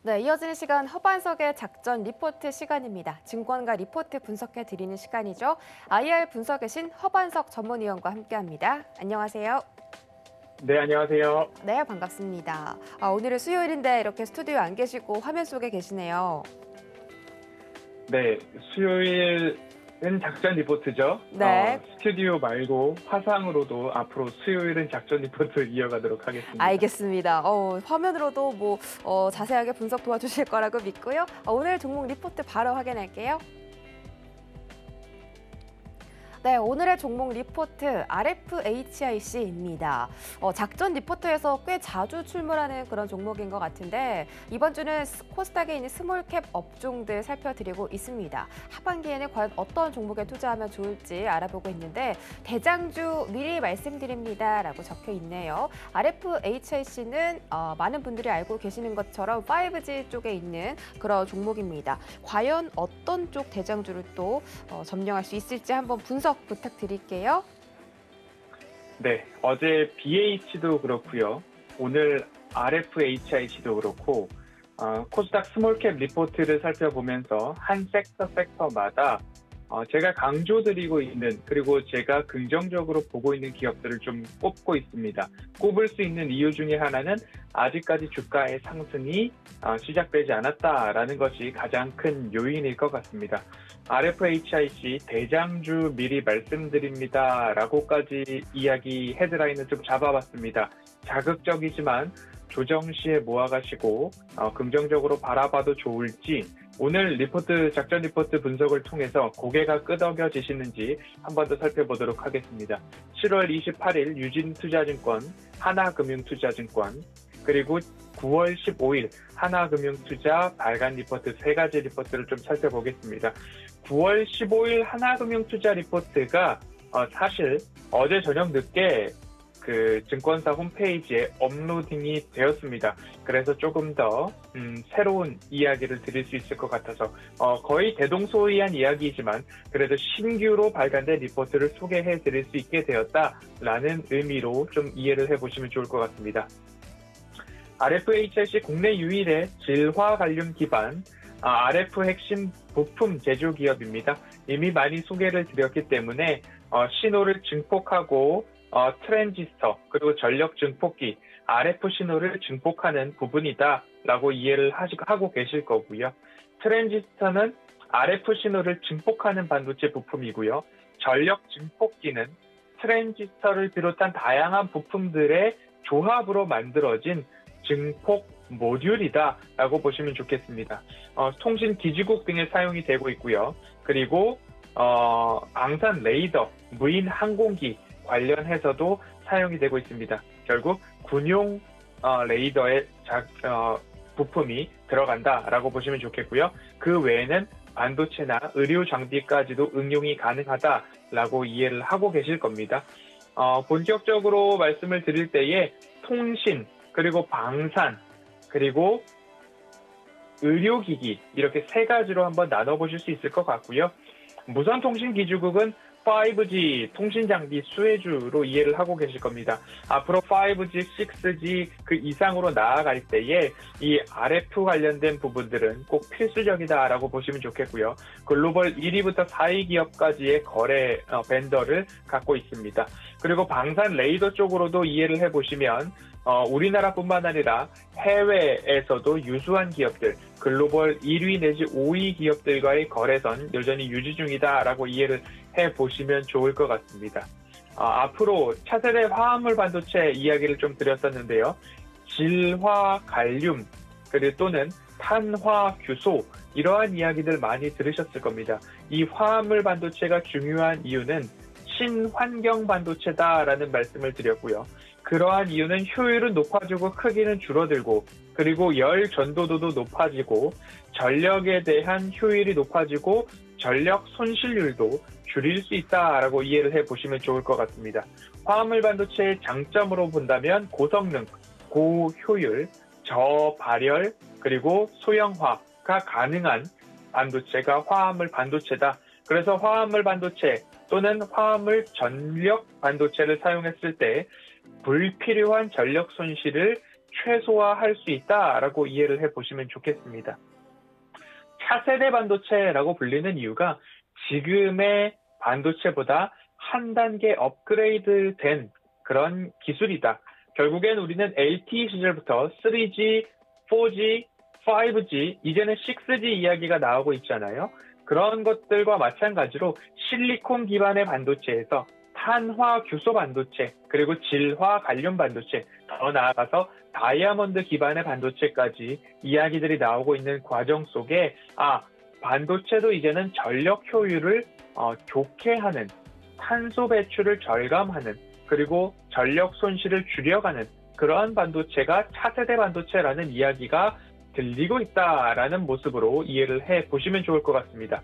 네, 이어지는 시간 허반석의 작전 리포트 시간입니다. 증권가 리포트 분석해 드리는 시간이죠. IR 분석의 신 허반석 전문위원과 함께합니다. 안녕하세요. 네, 안녕하세요. 네, 반갑습니다. 오늘은 수요일인데 이렇게 스튜디오에 안 계시고 화면 속에 계시네요. 네, 수요일은 작전 리포트죠. 네. 스튜디오 말고 화상으로도 앞으로 수요일은 작전 리포트 이어가도록 하겠습니다. 알겠습니다. 화면으로도 자세하게 분석 도와주실 거라고 믿고요. 오늘 종목 리포트 바로 확인할게요. 네, 오늘의 종목 리포트 RFHIC입니다. 작전 리포트에서 꽤 자주 출몰하는 그런 종목인 것 같은데 이번 주는 코스닥에 있는 스몰캡 업종들 살펴드리고 있습니다. 하반기에는 과연 어떤 종목에 투자하면 좋을지 알아보고 있는데 대장주 미리 말씀드립니다라고 적혀 있네요. RFHIC는 많은 분들이 알고 계시는 것처럼 5G 쪽에 있는 그런 종목입니다. 과연 어떤 쪽 대장주를 또 점령할 수 있을지 한번 분석 부탁드릴게요. 네, 어제 BH도 그렇고요. 오늘 RFHIC도 그렇고 코스닥 스몰캡 리포트를 살펴보면서 한 섹터마다 제가 강조드리고 있는 그리고 제가 긍정적으로 보고 있는 기업들을 좀 꼽고 있습니다. 꼽을 수 있는 이유 중에 하나는 아직까지 주가의 상승이 시작되지 않았다라는 것이 가장 큰 요인일 것 같습니다. RFHIC 대장주 미리 말씀드립니다 라고까지 이야기 헤드라인을 좀 잡아봤습니다. 자극적이지만 조정 시에 모아가시고 긍정적으로 바라봐도 좋을지 오늘 작전 리포트 분석을 통해서 고개가 끄덕여지시는지 한 번 더 살펴보도록 하겠습니다. 7월 28일 유진투자증권, 하나금융투자증권, 그리고 9월 15일 하나금융투자 발간 리포트 세 가지 리포트를 좀 살펴보겠습니다. 9월 15일 하나금융투자 리포트가 사실 어제 저녁 늦게 그 증권사 홈페이지에 업로딩이 되었습니다. 그래서 조금 더 새로운 이야기를 드릴 수 있을 것 같아서 거의 대동소이한 이야기이지만 그래도 신규로 발간된 리포트를 소개해 드릴 수 있게 되었다라는 의미로 좀 이해를 해보시면 좋을 것 같습니다. RFHIC 국내 유일의 질화 관련 기반 RF 핵심 부품 제조 기업입니다. 이미 많이 소개를 드렸기 때문에 신호를 증폭하고 트랜지스터 그리고 전력 증폭기 RF 신호를 증폭하는 부분이다라고 이해를 하고 계실 거고요. 트랜지스터는 RF 신호를 증폭하는 반도체 부품이고요. 전력 증폭기는 트랜지스터를 비롯한 다양한 부품들의 조합으로 만들어진 증폭 모듈이다라고 보시면 좋겠습니다. 통신 기지국 등에 사용이 되고 있고요. 그리고 방산 레이더, 무인 항공기 관련해서도 사용이 되고 있습니다. 결국 군용 레이더의 부품이 들어간다라고 보시면 좋겠고요. 그 외에는 반도체나 의료 장비까지도 응용이 가능하다라고 이해를 하고 계실 겁니다. 본격적으로 말씀을 드릴 때에 통신, 그리고 방산, 그리고 의료기기 이렇게 세 가지로 한번 나눠보실 수 있을 것 같고요. 무선통신기지국은 5G 통신장비 수혜주로 이해를 하고 계실 겁니다. 앞으로 5G, 6G 그 이상으로 나아갈 때에 이 RF 관련된 부분들은 꼭 필수적이다라고 보시면 좋겠고요. 글로벌 1위부터 4위 기업까지의 거래 벤더를 갖고 있습니다. 그리고 방산 레이더 쪽으로도 이해를 해보시면 우리나라뿐만 아니라 해외에서도 유수한 기업들, 글로벌 1위 내지 5위 기업들과의 거래선 여전히 유지 중이다라고 이해를 해보시면 좋을 것 같습니다. 앞으로 차세대 화합물 반도체 이야기를 좀 드렸었는데요. 질화 갈륨 그리고 또는 탄화 규소 이러한 이야기들 많이 들으셨을 겁니다. 이 화합물 반도체가 중요한 이유는 친환경 반도체다라는 말씀을 드렸고요. 그러한 이유는 효율은 높아지고 크기는 줄어들고 그리고 열 전도도도 높아지고 전력에 대한 효율이 높아지고 전력 손실률도 줄일 수 있다라고 이해를 해보시면 좋을 것 같습니다. 화합물 반도체의 장점으로 본다면 고성능, 고효율, 저발열, 그리고 소형화가 가능한 반도체가 화합물 반도체다. 그래서 화합물 반도체 또는 화합물 전력 반도체를 사용했을 때 불필요한 전력 손실을 최소화할 수 있다라고 이해를 해보시면 좋겠습니다. 차세대 반도체라고 불리는 이유가 지금의 반도체보다 한 단계 업그레이드된 그런 기술이다. 결국엔 우리는 LTE 시절부터 3G, 4G, 5G, 이제는 6G 이야기가 나오고 있잖아요. 그런 것들과 마찬가지로 실리콘 기반의 반도체에서 탄화 규소 반도체, 그리고 질화 갈륨 반도체, 더 나아가서 다이아몬드 기반의 반도체까지 이야기들이 나오고 있는 과정 속에 반도체도 이제는 전력 효율을 좋게 하는, 탄소 배출을 절감하는, 그리고 전력 손실을 줄여가는 그러한 반도체가 차세대 반도체라는 이야기가 들리고 있다라는 모습으로 이해를 해보시면 좋을 것 같습니다.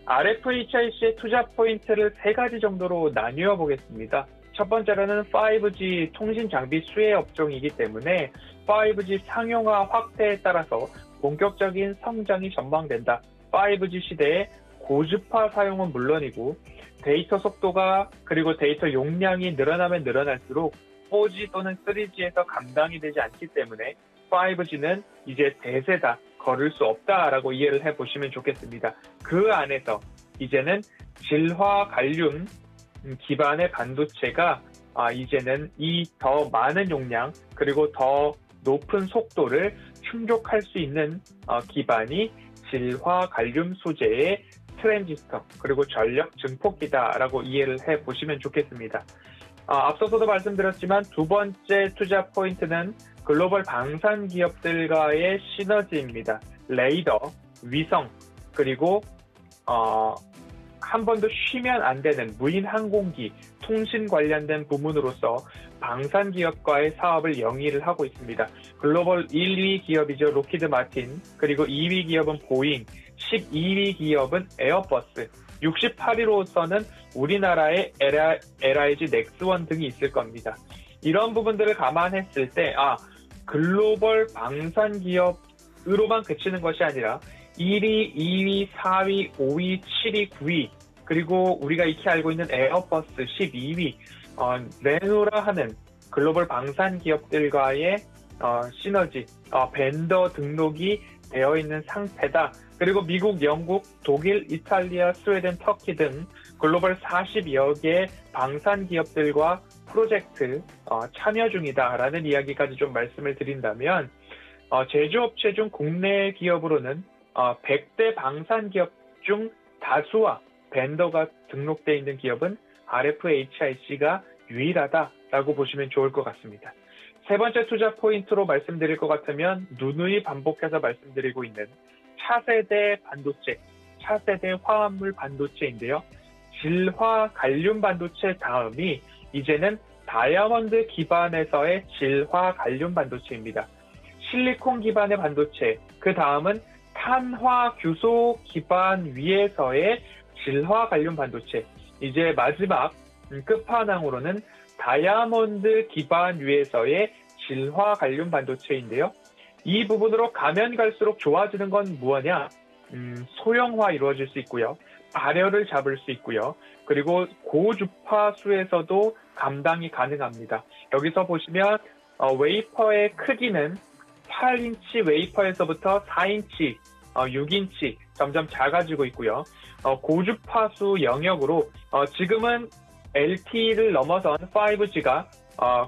RFHIC의 투자 포인트를 3가지 정도로 나누어 보겠습니다. 첫 번째로는 5G 통신 장비 수혜 업종이기 때문에 5G 상용화 확대에 따라서 본격적인 성장이 전망된다. 5G 시대에 고주파 사용은 물론이고 데이터 속도가 그리고 데이터 용량이 늘어나면 늘어날수록 4G 또는 3G에서 감당이 되지 않기 때문에 5G는 이제 대세다, 걸을 수 없다라고 이해를 해보시면 좋겠습니다. 그 안에서 이제는 질화 갈륨 기반의 반도체가 이제는 이 더 많은 용량 그리고 더 높은 속도를 충족할 수 있는 기반이 질화 갈륨 소재의 트랜지스터 그리고 전력 증폭기다라고 이해를 해보시면 좋겠습니다. 앞서서도 말씀드렸지만 두 번째 투자 포인트는 글로벌 방산 기업들과의 시너지입니다. 레이더, 위성, 그리고 한 번도 쉬면 안 되는 무인 항공기, 통신 관련된 부문으로서 방산 기업과의 사업을 영위를 하고 있습니다. 글로벌 1위 기업이죠. 로키드 마틴, 그리고 2위 기업은 보잉, 12위 기업은 에어버스, 68위로서는 우리나라의 LIG 넥스원 등이 있을 겁니다. 이런 부분들을 감안했을 때 글로벌 방산 기업으로만 그치는 것이 아니라 1위, 2위, 4위, 5위, 7위, 9위 그리고 우리가 익히 알고 있는 에어버스 12위 내노라 하는 글로벌 방산 기업들과의 시너지, 벤더 등록이 되어 있는 상태다. 그리고 미국, 영국, 독일, 이탈리아, 스웨덴, 터키 등 글로벌 40여 개의 방산 기업들과 프로젝트 참여 중이다라는 이야기까지 좀 말씀을 드린다면 제조업체 중 국내 기업으로는 100대 방산 기업 중 다수와 벤더가 등록되어 있는 기업은 RFHIC가 유일하다라고 보시면 좋을 것 같습니다. 세 번째 투자 포인트로 말씀드릴 것 같으면 누누이 반복해서 말씀드리고 있는 차세대 반도체, 차세대 화합물 반도체인데요. 질화 갈륨 반도체 다음이 이제는 다이아몬드 기반에서의 질화 갈륨 반도체입니다. 실리콘 기반의 반도체, 그 다음은 탄화 규소 기반 위에서의 질화 갈륨 반도체, 이제 마지막 끝판왕으로는 다이아몬드 기반 위에서의 질화 갈륨 반도체인데요. 이 부분으로 가면 갈수록 좋아지는 건 무엇이냐? 소형화 이루어질 수 있고요. 발열을 잡을 수 있고요. 그리고 고주파수에서도 감당이 가능합니다. 여기서 보시면 웨이퍼의 크기는 8인치 웨이퍼에서부터 4인치, 6인치 점점 작아지고 있고요. 고주파수 영역으로 지금은 LTE를 넘어선 5G가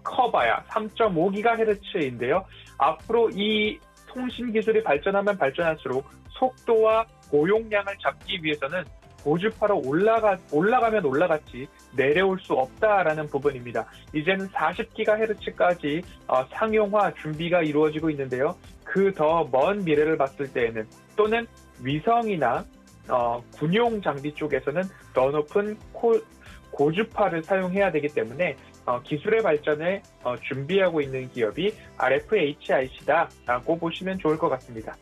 커봐야 3.5GHz인데요. 앞으로 이 통신 기술이 발전하면 발전할수록 속도와 고용량을 잡기 위해서는 고주파로 올라가면 올라갔지 내려올 수 없다라는 부분입니다. 이제는 40GHz까지 상용화 준비가 이루어지고 있는데요. 그 더 먼 미래를 봤을 때에는 또는 위성이나 군용 장비 쪽에서는 더 높은 고주파를 사용해야 되기 때문에 기술의 발전을 준비하고 있는 기업이 RFHIC다라고 보시면 좋을 것 같습니다.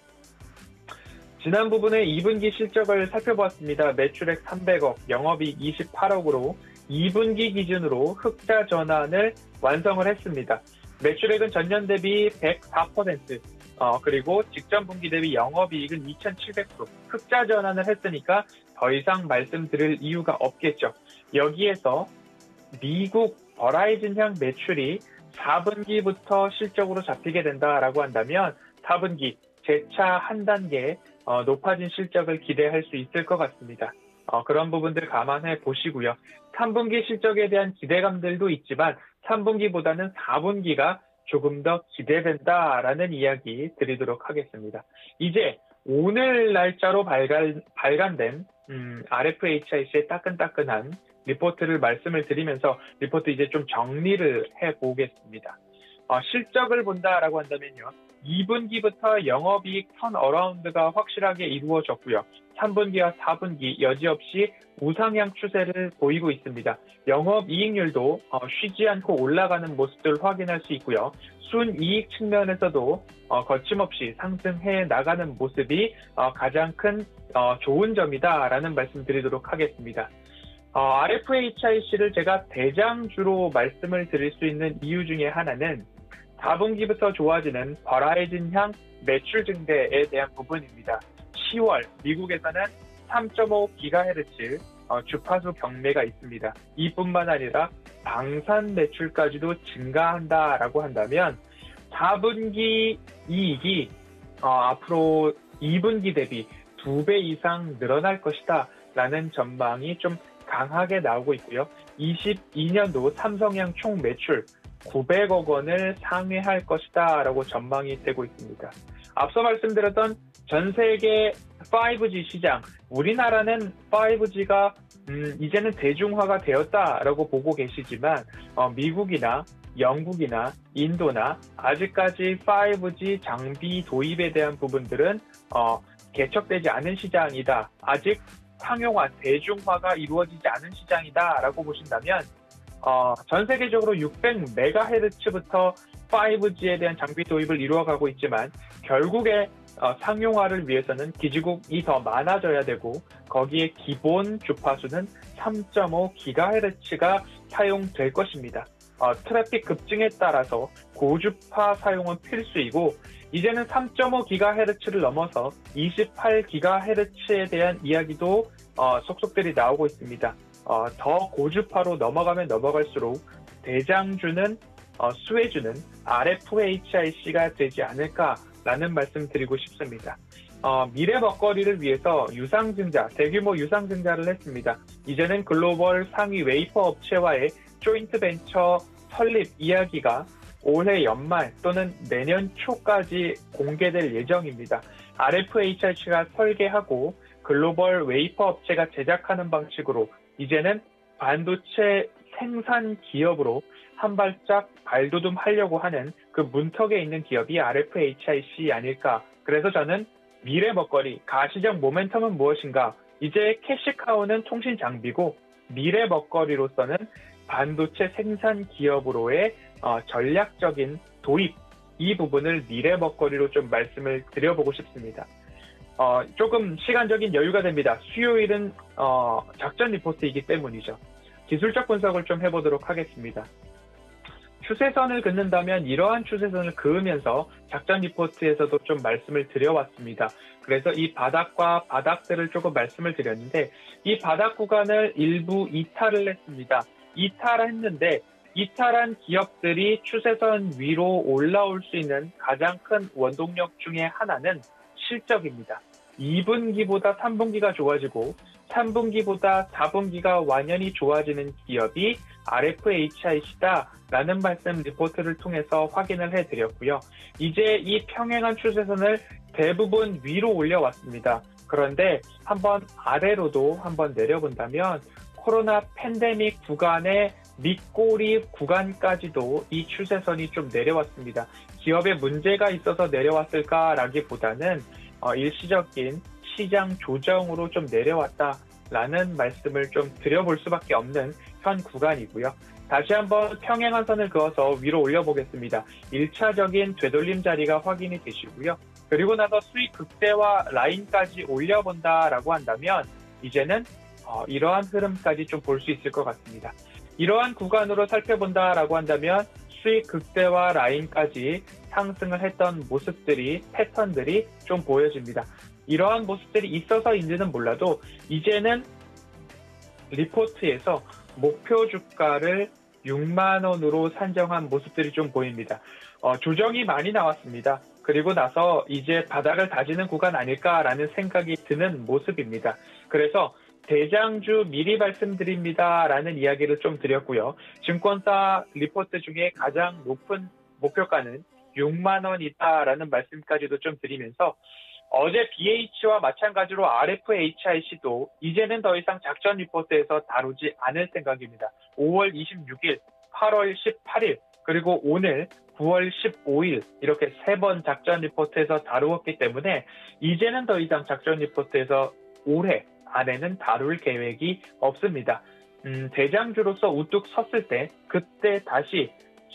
지난 부분에 2분기 실적을 살펴보았습니다. 매출액 300억, 영업이익 28억으로 2분기 기준으로 흑자 전환을 완성을 했습니다. 매출액은 전년 대비 104%, 그리고 직전 분기 대비 영업이익은 2700%, 흑자 전환을 했으니까 더 이상 말씀드릴 이유가 없겠죠. 여기에서 미국 버라이즌 향 매출이 4분기부터 실적으로 잡히게 된다라고 한다면 4분기 재차 한 단계 높아진 실적을 기대할 수 있을 것 같습니다. 그런 부분들 감안해 보시고요. 3분기 실적에 대한 기대감들도 있지만 3분기보다는 4분기가 조금 더 기대된다라는 이야기 드리도록 하겠습니다. 이제 오늘 날짜로 발간된 RFHIC의 따끈따끈한 리포트를 말씀을 드리면서 리포트 이제 좀 정리를 해보겠습니다. 실적을 본다라고 한다면요. 2분기부터 영업이익 턴어라운드가 확실하게 이루어졌고요. 3분기와 4분기 여지없이 우상향 추세를 보이고 있습니다. 영업이익률도 쉬지 않고 올라가는 모습들을 확인할 수 있고요. 순이익 측면에서도 거침없이 상승해 나가는 모습이 가장 큰 좋은 점이다라는 말씀 드리도록 하겠습니다. RFHIC를 제가 대장주로 말씀을 드릴 수 있는 이유 중에 하나는 4분기부터 좋아지는 버라이즌향 매출 증대에 대한 부분입니다. 10월 미국에서는 3.5GHz 주파수 경매가 있습니다. 이뿐만 아니라 방산 매출까지도 증가한다라고 한다면 4분기 이익이 앞으로 2분기 대비 2배 이상 늘어날 것이다 라는 전망이 좀 강하게 나오고 있고요. 22년도 삼성향 총 매출 900억 원을 상회할 것이다 라고 전망이 되고 있습니다. 앞서 말씀드렸던 전 세계 5G 시장, 우리나라는 5G가 이제는 대중화가 되었다라고 보고 계시지만 미국이나 영국이나 인도나 아직까지 5G 장비 도입에 대한 부분들은 개척되지 않은 시장이다. 아직 상용화, 대중화가 이루어지지 않은 시장이다라고 보신다면 전 세계적으로 600MHz부터 5G에 대한 장비 도입을 이루어가고 있지만 결국에 상용화를 위해서는 기지국이 더 많아져야 되고 거기에 기본 주파수는 3.5GHz가 사용될 것입니다. 트래픽 급증에 따라서 고주파 사용은 필수이고 이제는 3.5GHz를 넘어서 28GHz에 대한 이야기도 속속들이 나오고 있습니다. 더 고주파로 넘어가면 넘어갈수록 대장주는 수혜주는 RFHIC가 되지 않을까라는 말씀 드리고 싶습니다. 미래 먹거리를 위해서 유상증자, 대규모 유상증자를 했습니다. 이제는 글로벌 상위 웨이퍼 업체와의 조인트 벤처 설립 이야기가 올해 연말 또는 내년 초까지 공개될 예정입니다. RFHIC가 설계하고 글로벌 웨이퍼 업체가 제작하는 방식으로 이제는 반도체 생산 기업으로 한 발짝 발돋움하려고 하는 그 문턱에 있는 기업이 RFHIC 아닐까. 그래서 저는 미래 먹거리, 가시적 모멘텀은 무엇인가? 이제 캐시카우는 통신 장비고 미래 먹거리로서는 반도체 생산 기업으로의 전략적인 도입, 이 부분을 미래 먹거리로 좀 말씀을 드려보고 싶습니다. 조금 시간적인 여유가 됩니다. 수요일은 작전 리포트이기 때문이죠. 기술적 분석을 좀 해보도록 하겠습니다. 추세선을 긋는다면 이러한 추세선을 그으면서 작전 리포트에서도 좀 말씀을 드려왔습니다. 그래서 이 바닥과 바닥들을 조금 말씀을 드렸는데 이 바닥 구간을 일부 이탈을 했습니다. 이탈했는데 이탈한 기업들이 추세선 위로 올라올 수 있는 가장 큰 원동력 중에 하나는 실적입니다. 2분기보다 3분기가 좋아지고 3분기보다 4분기가 완연히 좋아지는 기업이 RFHIC다라는 말씀 리포트를 통해서 확인을 해드렸고요. 이제 이 평행한 추세선을 대부분 위로 올려왔습니다. 그런데 한번 아래로도 한번 내려본다면 코로나 팬데믹 구간의 밑꼬리 구간까지도 이 추세선이 좀 내려왔습니다. 기업에 문제가 있어서 내려왔을까라기보다는 일시적인 시장 조정으로 좀 내려왔다라는 말씀을 좀 드려볼 수밖에 없는 현 구간이고요. 다시 한번 평행한 선을 그어서 위로 올려보겠습니다. 1차적인 되돌림 자리가 확인이 되시고요. 그리고 나서 수익 극대화 라인까지 올려본다라고 한다면 이제는 이러한 흐름까지 좀 볼 수 있을 것 같습니다. 이러한 구간으로 살펴본다라고 한다면 수익 극대화 라인까지 상승을 했던 모습들이, 패턴들이 좀 보여집니다. 이러한 모습들이 있어서인지는 몰라도 이제는 리포트에서 목표 주가를 6만 원으로 산정한 모습들이 좀 보입니다. 조정이 많이 나왔습니다. 그리고 나서 이제 바닥을 다지는 구간 아닐까라는 생각이 드는 모습입니다. 그래서 대장주 미리 말씀드립니다라는 이야기를 좀 드렸고요. 증권사 리포트 중에 가장 높은 목표가는 6만 원이다라는 말씀까지도 좀 드리면서 어제 BH와 마찬가지로 RFHIC도 이제는 더 이상 작전 리포트에서 다루지 않을 생각입니다. 5월 26일, 8월 18일, 그리고 오늘 9월 15일 이렇게 3번 작전 리포트에서 다루었기 때문에 이제는 더 이상 작전 리포트에서 올해 안에는 다룰 계획이 없습니다. 대장주로서 우뚝 섰을 때 그때 다시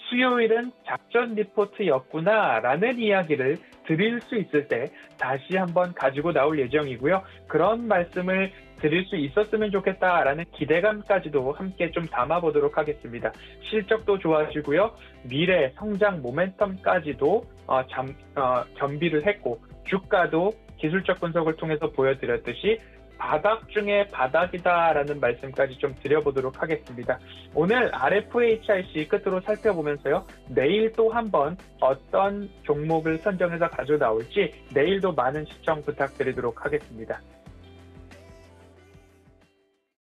수요일은 작전 리포트였구나라는 이야기를 드릴 수 있을 때 다시 한번 가지고 나올 예정이고요. 그런 말씀을 드릴 수 있었으면 좋겠다라는 기대감까지도 함께 좀 담아보도록 하겠습니다. 실적도 좋아지고요. 미래 성장 모멘텀까지도 겸비를 했고 주가도 기술적 분석을 통해서 보여드렸듯이 바닥 중에 바닥이다라는 말씀까지 좀 드려보도록 하겠습니다. 오늘 RFHIC 끝으로 살펴보면서요. 내일 또 한번 어떤 종목을 선정해서 가져나올지 내일도 많은 시청 부탁드리도록 하겠습니다.